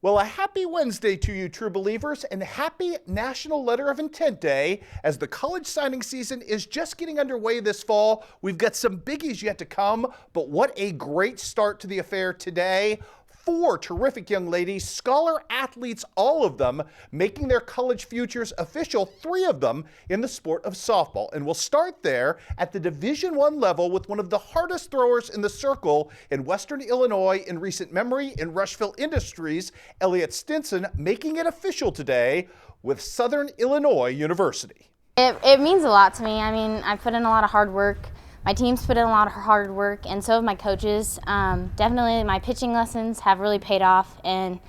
Well, a happy Wednesday to you, true believers, and happy National Letter of Intent Day. As the college signing season is just getting underway this fall, we've got some biggies yet to come, but what a great start to the affair today. 4 terrific young ladies, scholar athletes, all of them, making their college futures official, 3 of them in the sport of softball. And we'll start there at the Division I level with one of the hardest throwers in the circle in Western Illinois in recent memory in Rushville Industries, Elliot Stinson, making it official today with Southern Illinois University. It means a lot to me. I mean, I put in a lot of hard work. My team's put in a lot of hard work, and so have my coaches. Definitely my pitching lessons have really paid off, and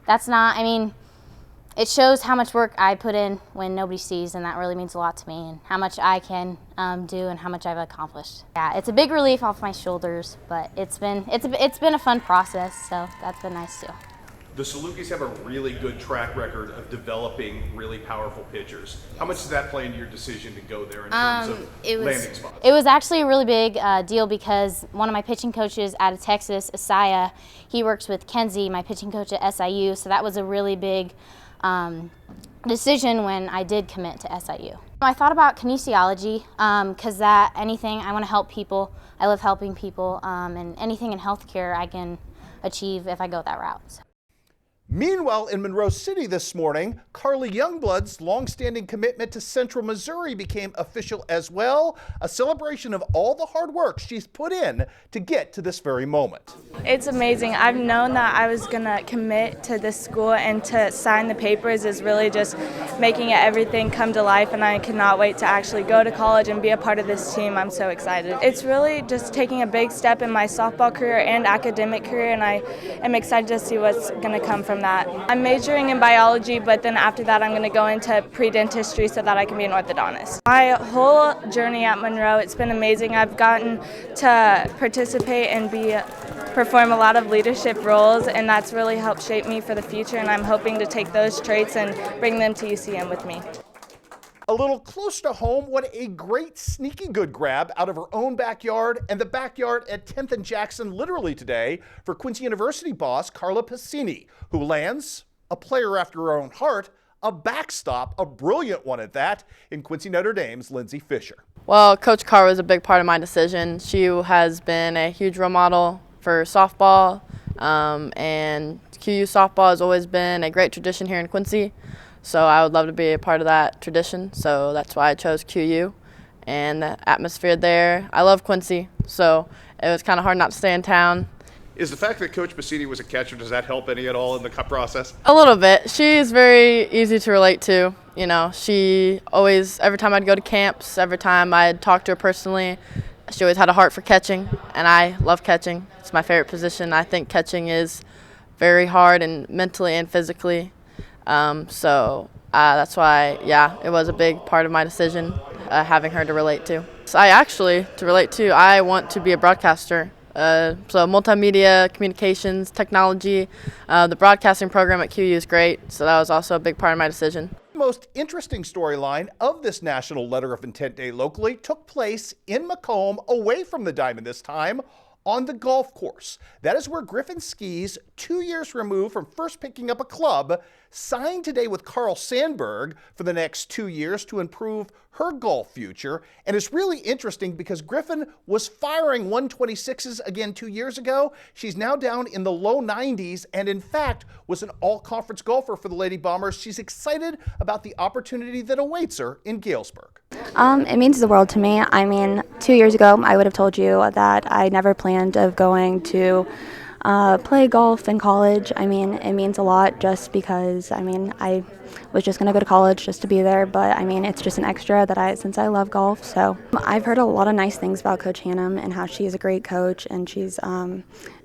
it shows how much work I put in when nobody sees, and that really means a lot to me, and how much I can do and how much I've accomplished. Yeah, it's a big relief off my shoulders, but it's been a fun process, so that's been nice too. The Salukis have a really good track record of developing really powerful pitchers. How much does that play into your decision to go there in terms of landing spots? It was actually a really big deal because one of my pitching coaches out of Texas, Isaiah, he works with Kenzie, my pitching coach at SIU, so that was a really big decision when I did commit to SIU. I thought about kinesiology because I want to help people. I love helping people, and anything in healthcare I can achieve if I go that route. So. Meanwhile, in Monroe City this morning, Carly Youngblood's longstanding commitment to Central Missouri became official as well, a celebration of all the hard work she's put in to get to this very moment. It's amazing. I've known that I was going to commit to this school, and to sign the papers is really just making everything come to life, and I cannot wait to actually go to college and be a part of this team. I'm so excited. It's really just taking a big step in my softball career and academic career, and I am excited to see what's going to come from that. I'm majoring in biology, but then after that I'm going to go into pre-dentistry so that I can be an orthodontist. My whole journey at Monroe, it's been amazing. I've gotten to participate and perform a lot of leadership roles, and that's really helped shape me for the future, and I'm hoping to take those traits and bring them to UCM with me. A little close to home, what a great sneaky good grab out of her own backyard and the backyard at 10th and Jackson literally today for Quincy University boss Carla Pacini, who lands a player after her own heart, a backstop, a brilliant one at that, in Quincy Notre Dame's Lindsay Fischer. Well, Coach Carr was a big part of my decision. She has been a huge role model for softball, and QU softball has always been a great tradition here in Quincy. So I would love to be a part of that tradition, so that's why I chose QU. And the atmosphere there, I love Quincy, so it was kind of hard not to stay in town. Is the fact that Coach Pacini was a catcher, does that help any at all in the cup process? A little bit. She's very easy to relate to. You know, she always, every time I'd go to camps, every time I'd talk to her personally, she always had a heart for catching, and I love catching. It's my favorite position. I think catching is very hard and mentally and physically. So that's why, it was a big part of my decision, having her to relate to. So I want to be a broadcaster. So multimedia, communications, technology, the broadcasting program at QU is great, so that was also a big part of my decision. The most interesting storyline of this National Letter of Intent Day locally took place in Macomb, away from the diamond this time, on the golf course. That is where Griffin skis, 2 years removed from first picking up a club, signed today with Carl Sandburg for the next 2 years to improve her golf future. And it's really interesting because Griffin was firing 126s again 2 years ago. She's now down in the low 90s and in fact was an all-conference golfer for the Lady Bombers. She's excited about the opportunity that awaits her in Galesburg. It means the world to me. 2 years ago I would have told you that I never planned of going to play golf in college. It means a lot just because, I was just going to go to college just to be there, but it's just an extra that since I love golf. So I've heard a lot of nice things about Coach Hannum and how she is a great coach, and she's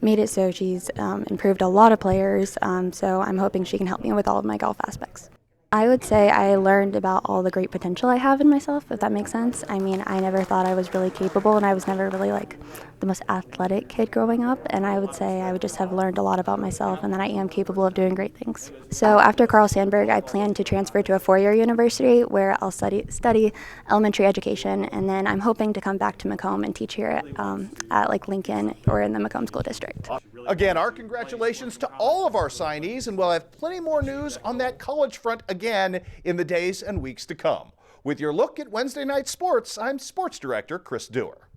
made it so she's improved a lot of players. So I'm hoping she can help me with all of my golf aspects. I would say I learned about all the great potential I have in myself, if that makes sense. I mean, I never thought I was really capable, and I was never really like the most athletic kid growing up, and I would say I would just have learned a lot about myself and that I am capable of doing great things. So after Carl Sandburg, I plan to transfer to a four-year university where I'll study elementary education, and then I'm hoping to come back to Macomb and teach here at like Lincoln or in the Macomb School District. Again, our congratulations to all of our signees, and we'll have plenty more news on that college front again in the days and weeks to come. With your look at Wednesday night sports, I'm Sports Director Chris Dewar.